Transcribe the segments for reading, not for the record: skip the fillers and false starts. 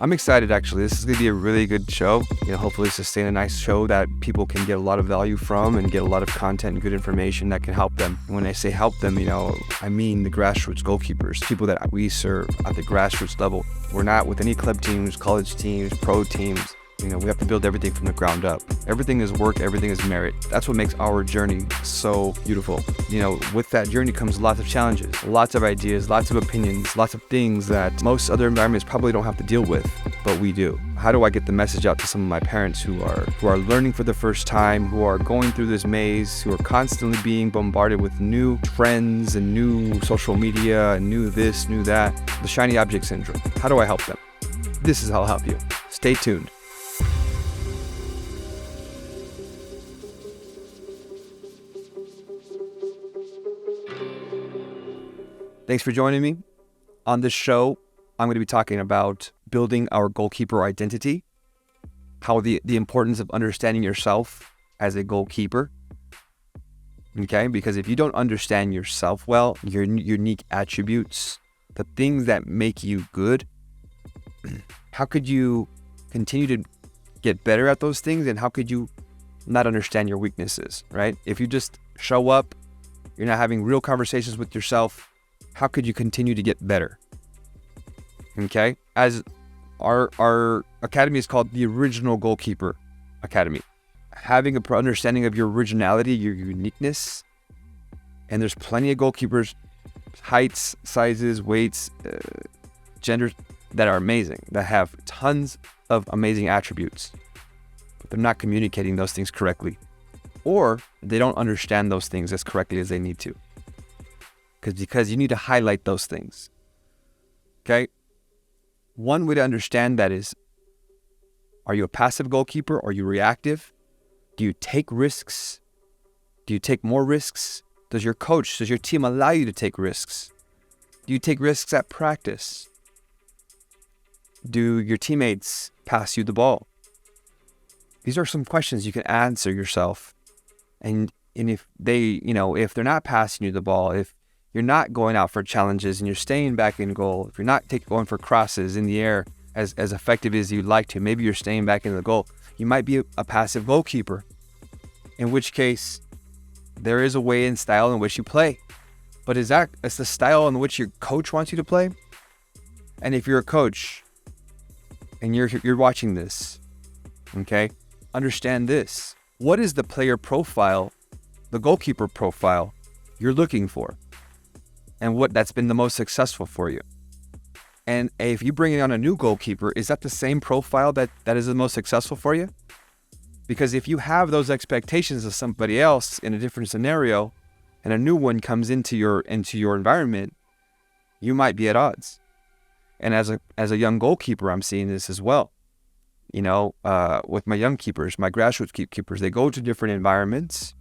I'm excited, actually. This is going to be a really good show. Hopefully sustain a nice show that people can get a lot of value from and get a lot of content and good information that can help them. And when I say help them, I mean the grassroots goalkeepers, people that we serve at the grassroots level. We're not with any club teams, college teams, pro teams. We have to build everything from the ground up. Everything is work, everything is merit. That's what makes our journey so beautiful. With that journey comes lots of challenges, lots of ideas, lots of opinions, lots of things that most other environments probably don't have to deal with, but we do. How do I get the message out to some of my parents who are learning for the first time, who are going through this maze, who are constantly being bombarded with new trends and new social media and new this, new that, the shiny object syndrome? How do I help them? This is how I'll help you. Stay tuned. Thanks for joining me. On this show, I'm going to be talking about building our goalkeeper identity, how the importance of understanding yourself as a goalkeeper. Okay, because if you don't understand yourself well, your unique attributes, the things that make you good, how could you continue to get better at those things, and how could you not understand your weaknesses, right? If you just show up, you're not having real conversations with yourself, how could you continue to get better? Okay, as our academy is called the Original Goalkeeper Academy. Having an understanding of your originality, your uniqueness, and there's plenty of goalkeepers, heights, sizes, weights, genders that are amazing, that have tons of amazing attributes, but they're not communicating those things correctly, or they don't understand those things as correctly as they need to. Because you need to highlight those things. Okay? One way to understand that is, are you a passive goalkeeper? Are you reactive? Do you take risks? Do you take more risks? Does your team allow you to take risks? Do you take risks at practice? Do your teammates pass you the ball? These are some questions you can answer yourself. And if if they're not passing you the ball, if you're not going out for challenges and you're staying back in goal, if you're not going for crosses in the air as effective as you'd like to, maybe you're staying back in the goal, you might be a passive goalkeeper, in which case there is a way and style in which you play. But is the style in which your coach wants you to play? And if you're a coach and you're watching this, okay, understand this. What is the player profile, the goalkeeper profile you're looking for? And what that's been the most successful for you. And if you bring on a new goalkeeper, is that the same profile that is the most successful for you? Because if you have those expectations of somebody else in a different scenario, and a new one comes into your environment, you might be at odds. And as a young goalkeeper, I'm seeing this as well. With my young keepers, my grassroots keepers, they go to different environments.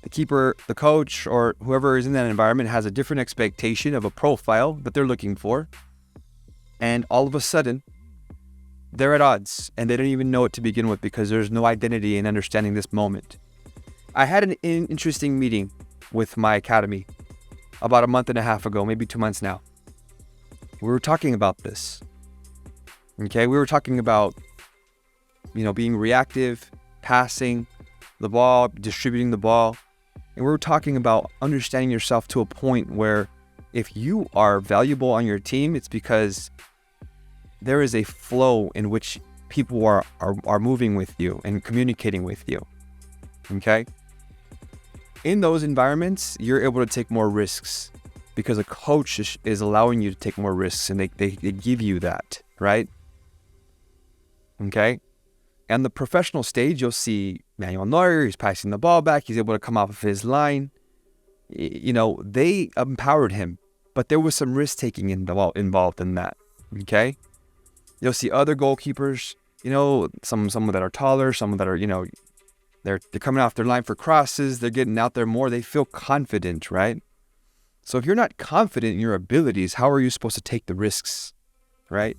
The keeper, the coach, or whoever is in that environment has a different expectation of a profile that they're looking for. And all of a sudden, they're at odds and they don't even know it to begin with because there's no identity in understanding this moment. I had an interesting meeting with my academy about a month and a half ago, maybe 2 months now. We were talking about this. Okay, we were talking about, being reactive, passing the ball, distributing the ball. And we were talking about understanding yourself to a point where if you are valuable on your team, it's because there is a flow in which people are moving with you and communicating with you. Okay? In those environments, you're able to take more risks because a coach is allowing you to take more risks, and they give you that, right? Okay? On the professional stage, you'll see Manuel Neuer, he's passing the ball back, he's able to come off of his line. They empowered him, but there was some risk-taking involved in that, okay? You'll see other goalkeepers, some that are taller, some that are, they're coming off their line for crosses, they're getting out there more, they feel confident, right? So if you're not confident in your abilities, how are you supposed to take the risks, right?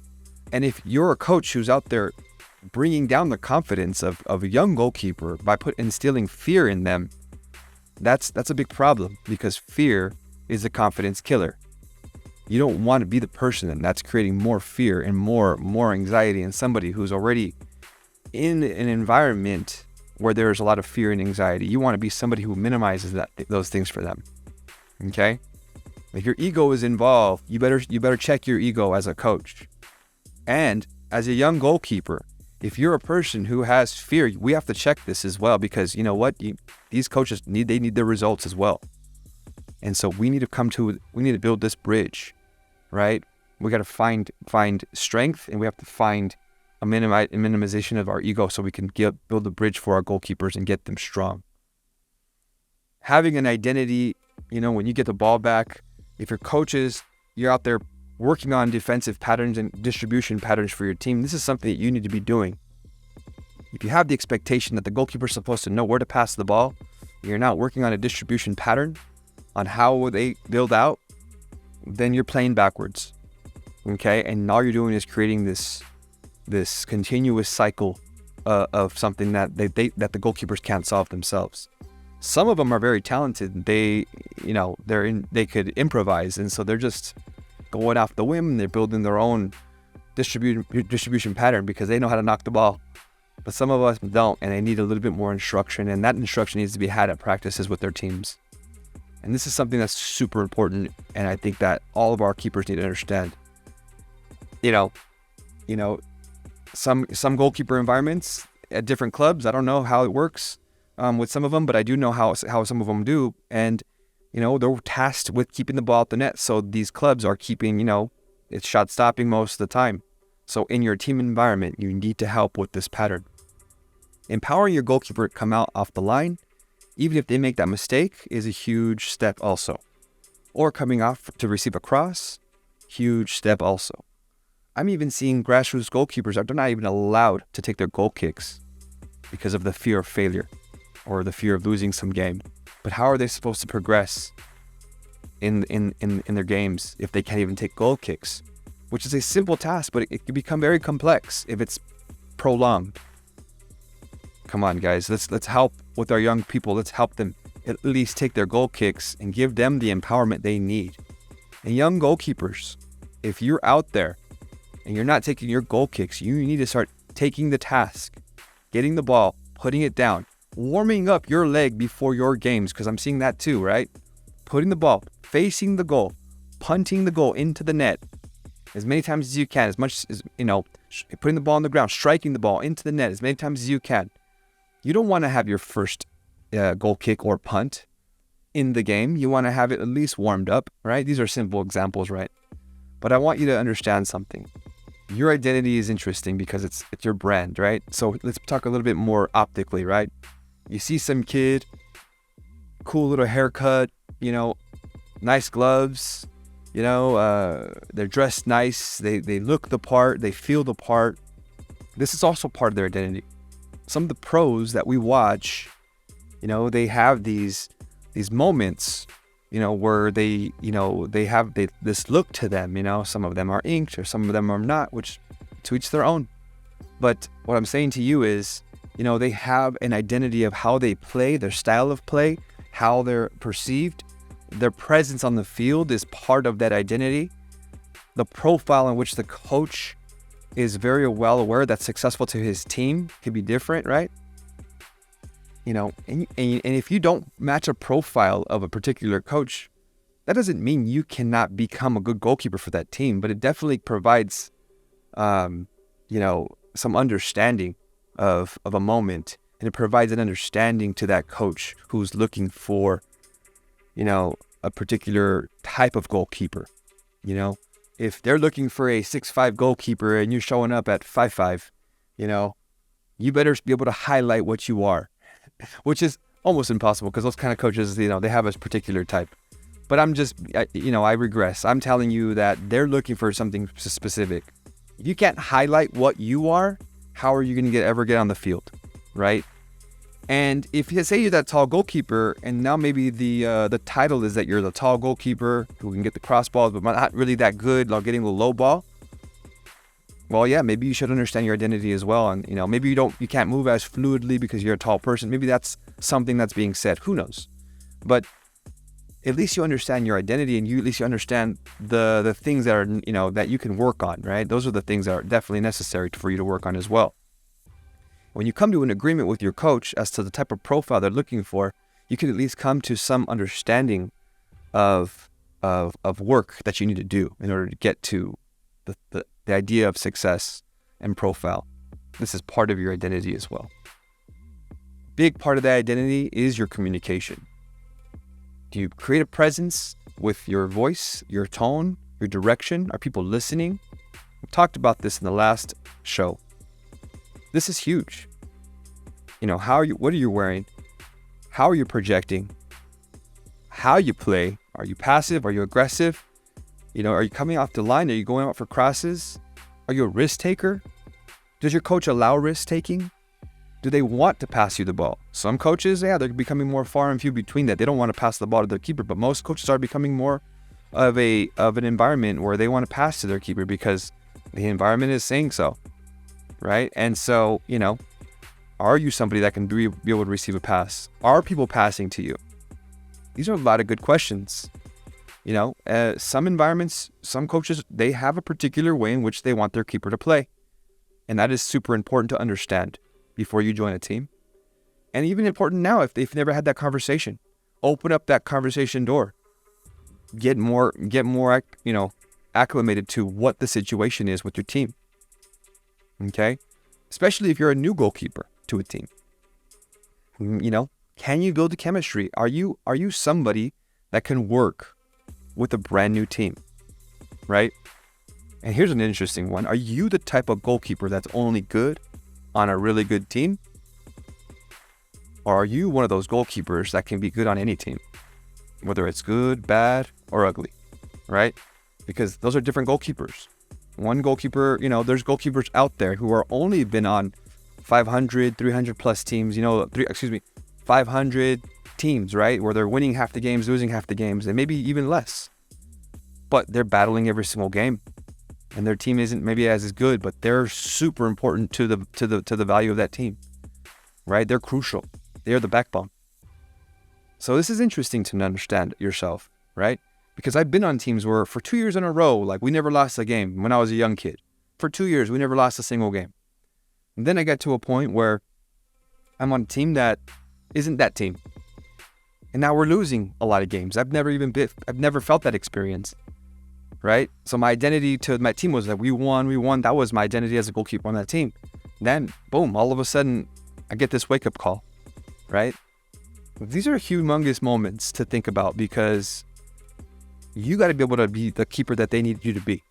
And if you're a coach who's out there bringing down the confidence of a young goalkeeper by instilling fear in them, that's a big problem, because fear is a confidence killer. You don't want to be the person that's creating more fear and more anxiety in somebody who's already in an environment where there's a lot of fear and anxiety. You want to be somebody who minimizes those things for them. Okay? If your ego is involved, you better check your ego as a coach. And as a young goalkeeper, if you're a person who has fear, we have to check this as well, because you know what? These coaches need their results as well. And so we need to build this bridge, right? We got to find strength, and we have to find a minimization of our ego so we can build a bridge for our goalkeepers and get them strong. Having an identity, when you get the ball back, if your coaches, you're out there working on defensive patterns and distribution patterns for your team, this is something that you need to be doing. If you have the expectation that the goalkeeper is supposed to know where to pass the ball, you're not working on a distribution pattern on how they build out, then you're playing backwards. Okay? And all you're doing is creating this continuous cycle of something that that the goalkeepers can't solve themselves. Some of them are very talented. They could improvise, and so they're just going off the whim, and they're building their own distribution pattern because they know how to knock the ball. But some of us don't, and they need a little bit more instruction, and that instruction needs to be had at practices with their teams. And this is something that's super important, and I think that all of our keepers need to understand. Some goalkeeper environments at different clubs, I don't know how it works with some of them, but I do know how some of them do. And, they're tasked with keeping the ball at the net. So these clubs are keeping, it's shot stopping most of the time. So in your team environment, you need to help with this pattern. Empowering your goalkeeper to come out off the line, even if they make that mistake, is a huge step also. Or coming off to receive a cross, huge step also. I'm even seeing grassroots goalkeepers they're not even allowed to take their goal kicks because of the fear of failure or the fear of losing some game. But how are they supposed to progress in their games if they can't even take goal kicks? Which is a simple task, but it can become very complex if it's prolonged. Come on, guys, let's help with our young people. Let's help them at least take their goal kicks and give them the empowerment they need. And young goalkeepers, if you're out there and you're not taking your goal kicks, you need to start taking the task, getting the ball, putting it down, warming up your leg before your games, because I'm seeing that too, right? Putting the ball, facing the goal, punting the goal into the net as many times as you can, as much as, putting the ball on the ground, striking the ball into the net as many times as you can. You don't want to have your first goal kick or punt in the game. You want to have it at least warmed up, right? These are simple examples, right? But I want you to understand something. Your identity is interesting because it's your brand, right? So let's talk a little bit more optically, right? You see some kid, cool little haircut, nice gloves, they're dressed nice, they look the part, they feel the part. This is also part of their identity. Some of the pros that we watch, they have these moments, where they have this look to them. Some of them are inked or some of them are not, which to each their own. But what I'm saying to you is, they have an identity of how they play, their style of play, how they're perceived. Their presence on the field is part of that identity. The profile in which the coach is very well aware that's successful to his team can be different, right? And if you don't match a profile of a particular coach, that doesn't mean you cannot become a good goalkeeper for that team, but it definitely provides, some understanding of a moment, and it provides an understanding to that coach who's looking for, a particular type of goalkeeper. If they're looking for a 6'5" goalkeeper and you're showing up at 5'5", you better be able to highlight what you are, which is almost impossible because those kind of coaches, they have a particular type. But I regress. I'm telling you that they're looking for something specific. If you can't highlight what you are, how are you going to ever get on the field, right? And if you say you're that tall goalkeeper, and now maybe the title is that you're the tall goalkeeper who can get the cross balls, but not really that good while getting the low ball. Well, yeah, maybe you should understand your identity as well, and maybe you can't move as fluidly because you're a tall person. Maybe that's something that's being said. Who knows? But at least you understand your identity, and at least you understand the things that are, that you can work on, right? Those are the things that are definitely necessary for you to work on as well. When you come to an agreement with your coach as to the type of profile they're looking for, you can at least come to some understanding of work that you need to do in order to get to the idea of success and profile. This is part of your identity as well. Big part of that identity is your communication. Do you create a presence with your voice, your tone, your direction? Are people listening? We talked about this in the last show. This is huge. What are you wearing? How are you projecting? How you play? Are you passive? Are you aggressive? Are you coming off the line? Are you going out for crosses? Are you a risk taker? Does your coach allow risk taking? Do they want to pass you the ball? Some coaches, they're becoming more far and few between that. They don't want to pass the ball to their keeper, but most coaches are becoming more of an environment where they want to pass to their keeper because the environment is saying so, right? And so, are you somebody that can be able to receive a pass? Are people passing to you? These are a lot of good questions. Some environments, some coaches, they have a particular way in which they want their keeper to play. And that is super important to understand before you join a team. And even important now if they've never had that conversation. Open up that conversation door. Get more, acclimated to what the situation is with your team. Okay? Especially if you're a new goalkeeper to a team. Can you build a chemistry? Are you somebody that can work with a brand new team? Right? And here's an interesting one. Are you the type of goalkeeper that's only good on a really good team? Or are you one of those goalkeepers that can be good on any team? Whether it's good, bad, or ugly, right? Because those are different goalkeepers. One goalkeeper, there's goalkeepers out there who are only been on 500, 300 plus teams, 500 teams, right? Where they're winning half the games, losing half the games, and maybe even less. But they're battling every single game. And their team isn't maybe as good, but they're super important to the value of that team, right? They're crucial. They are the backbone. So this is interesting to understand yourself, right? Because I've been on teams where for 2 years in a row, we never lost a game when I was a young kid. For 2 years, we never lost a single game. And then I got to a point where I'm on a team that isn't that team. And now we're losing a lot of games. I've never felt that experience. Right? So my identity to my team was that we won. That was my identity as a goalkeeper on that team. Then, boom, all of a sudden, I get this wake-up call, right? These are humongous moments to think about because you got to be able to be the keeper that they need you to be.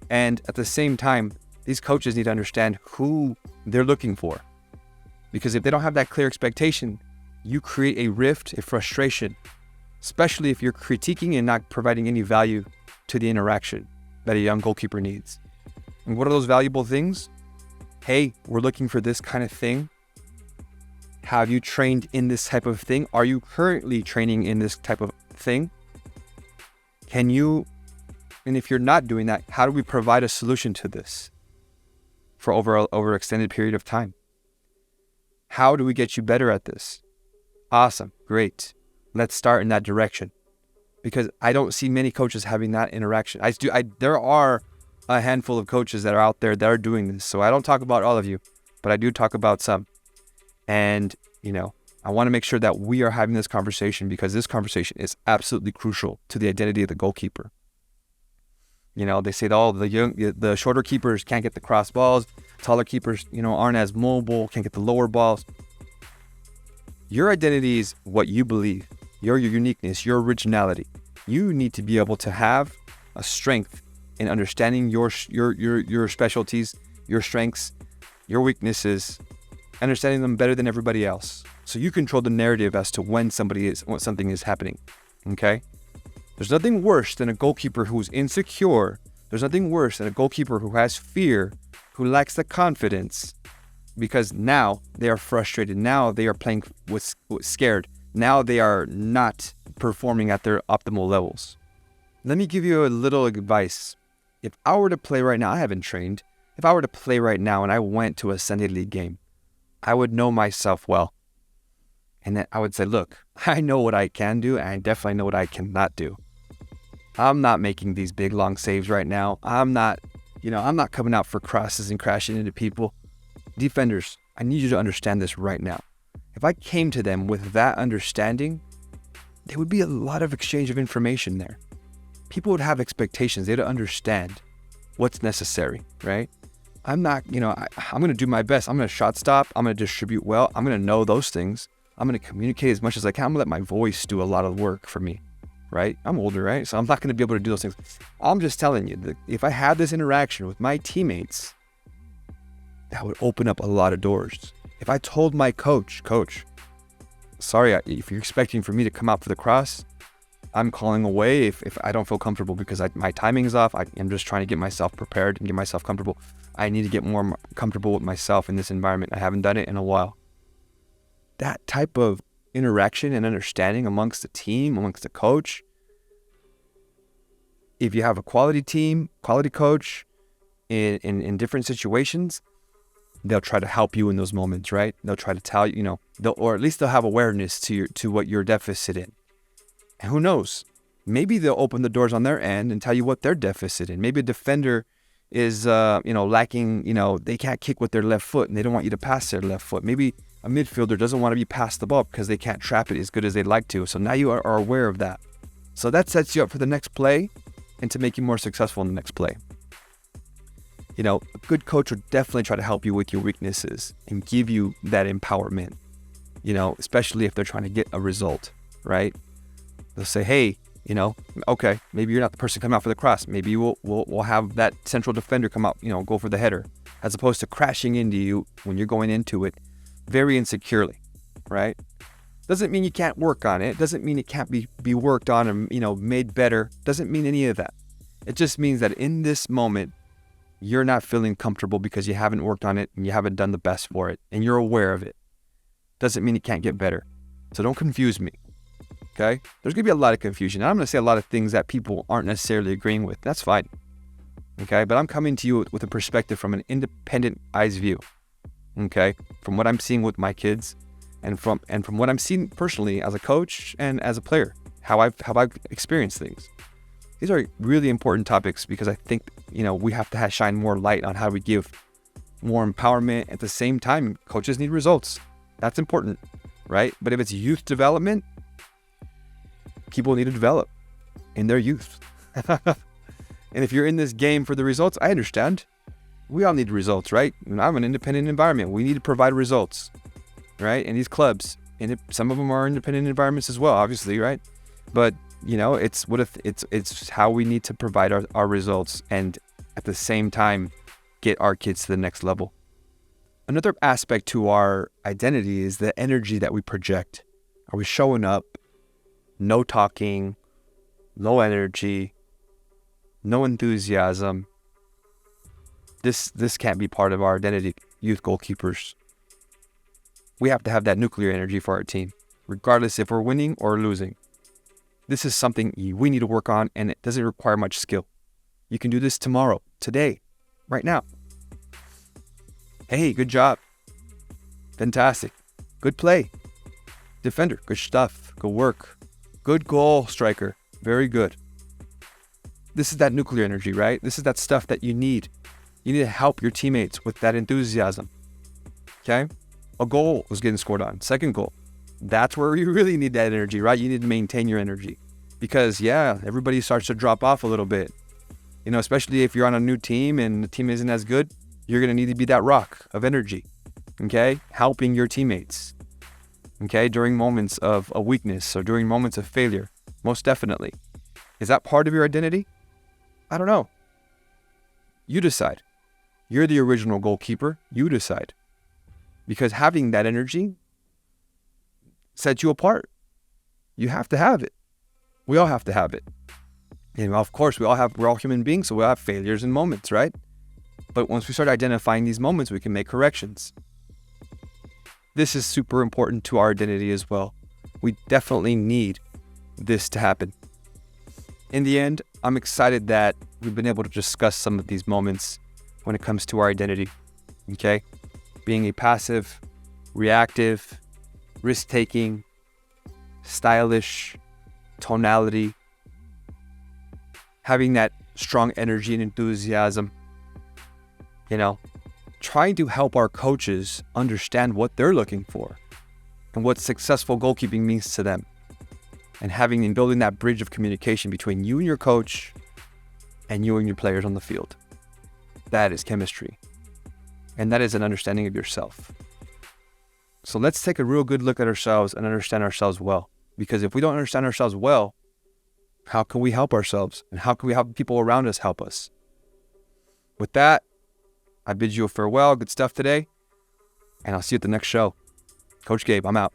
And at the same time, these coaches need to understand who they're looking for. Because if they don't have that clear expectation, you create a rift, a frustration, especially if you're critiquing and not providing any value to the interaction that a young goalkeeper needs. And what are those valuable things? Hey, we're looking for this kind of thing. Have you trained in this type of thing? Are you currently training in this type of thing? And if you're not doing that, how do we provide a solution to this for over extended period of time? How do we get you better at this? Awesome, great. Let's start in that direction. Because I don't see many coaches having that interaction. There are a handful of coaches that are out there that are doing this. So I don't talk about all of you, but I do talk about some. And, I want to make sure that we are having this conversation because this conversation is absolutely crucial to the identity of the goalkeeper. They say that the shorter keepers can't get the cross balls. Taller keepers, aren't as mobile, can't get the lower balls. Your identity is what you believe. Your uniqueness, your originality. You need to be able to have a strength in understanding your specialties, your strengths, your weaknesses, understanding them better than everybody else. So you control the narrative as to when something is happening. Okay? There's nothing worse than a goalkeeper who's insecure. There's nothing worse than a goalkeeper who has fear, who lacks the confidence, because now they are frustrated. Now they are playing with scared. Now they are not performing at their optimal levels. Let me give you a little advice. If I were to play right now, I haven't trained. If I were to play right now and I went to a Sunday league game, I would know myself well. And then I would say, look, I know what I can do, and I definitely know what I cannot do. I'm not making these big, long saves right now. I'm not coming out for crosses and crashing into people. Defenders, I need you to understand this right now. If I came to them with that understanding, there would be a lot of exchange of information there. People would have expectations. They'd understand what's necessary, right? I'm not, I'm going to do my best. I'm going to shot stop. I'm going to distribute well. I'm going to know those things. I'm going to communicate as much as I can. I'm going to let my voice do a lot of work for me, right? I'm older, right? So I'm not going to be able to do those things. I'm just telling you that if I had this interaction with my teammates, that would open up a lot of doors. If I told my coach, sorry, if you're expecting for me to come out for the cross, I'm calling away if I don't feel comfortable because my timing is off. I'm just trying to get myself prepared and get myself comfortable. I need to get more comfortable with myself in this environment. I haven't done it in a while. That type of interaction and understanding amongst the team, amongst the coach. If you have a quality team, quality coach in different situations, they'll try to help you in those moments, right? They'll try to tell you, or at least they'll have awareness to what you're deficit in. And who knows? Maybe they'll open the doors on their end and tell you what they're deficit in. Maybe a defender is, lacking, they can't kick with their left foot and they don't want you to pass their left foot. Maybe a midfielder doesn't want to be passed the ball because they can't trap it as good as they'd like to. So now you are aware of that. So that sets you up for the next play and to make you more successful in the next play. A good coach will definitely try to help you with your weaknesses and give you that empowerment, especially if they're trying to get a result, right? They'll say, hey, okay, maybe you're not the person coming out for the cross. Maybe we'll have that central defender come out, go for the header, as opposed to crashing into you when you're going into it very insecurely, right? Doesn't mean you can't work on it. Doesn't mean it can't be worked on and, made better. Doesn't mean any of that. It just means that in this moment, you're not feeling comfortable because you haven't worked on it and you haven't done the best for it and you're aware of it. Doesn't mean it can't get better. So don't confuse me. Okay? There's going to be a lot of confusion. I'm going to say a lot of things that people aren't necessarily agreeing with. That's fine. Okay? But I'm coming to you with a perspective from an independent eyes view. Okay? From what I'm seeing with my kids and from what I'm seeing personally as a coach and as a player, how I've experienced things. These are really important topics because I think, we have to shine more light on how we give more empowerment. At the same time, coaches need results. That's important, right? But if it's youth development, people need to develop in their youth. And if you're in this game for the results, I understand. We all need results, right? I'm an independent environment. We need to provide results, right? And these clubs, and some of them are independent environments as well, obviously, right? But it's how we need to provide our results and at the same time get our kids to the next level. Another aspect to our identity is the energy that we project. Are we showing up? No talking, low energy, no enthusiasm. This can't be part of our identity, youth goalkeepers. We have to have that nuclear energy for our team, regardless if we're winning or losing. This is something we need to work on, and it doesn't require much skill. You can do this tomorrow, today, right now. Hey, good job. Fantastic. Good play. Defender, good stuff. Good work. Good goal, striker. Very good. This is that nuclear energy, right? This is that stuff that you need. You need to help your teammates with that enthusiasm. Okay? A goal was getting scored on. Second goal. That's where you really need that energy, right? You need to maintain your energy because everybody starts to drop off a little bit, especially if you're on a new team and the team isn't as good, you're going to need to be that rock of energy, okay? Helping your teammates, okay? During moments of a weakness or during moments of failure, most definitely. Is that part of your identity? I don't know. You decide. You're the original goalkeeper. You decide. Because having that energy sets you apart. You have to have it. We all have to have it. And of course, we're all human beings, so we all have failures and moments, right? But once we start identifying these moments, we can make corrections. This is super important to our identity as well. We definitely need this to happen. In the end, I'm excited that we've been able to discuss some of these moments when it comes to our identity, okay? Being a passive, reactive, risk-taking, stylish, tonality, having that strong energy and enthusiasm. Trying to help our coaches understand what they're looking for and what successful goalkeeping means to them. And having and building that bridge of communication between you and your coach and you and your players on the field. That is chemistry. And that is an understanding of yourself. So let's take a real good look at ourselves and understand ourselves well. Because if we don't understand ourselves well, how can we help ourselves? And how can we help people around us help us? With that, I bid you a farewell. Good stuff today. And I'll see you at the next show. Coach Gabe, I'm out.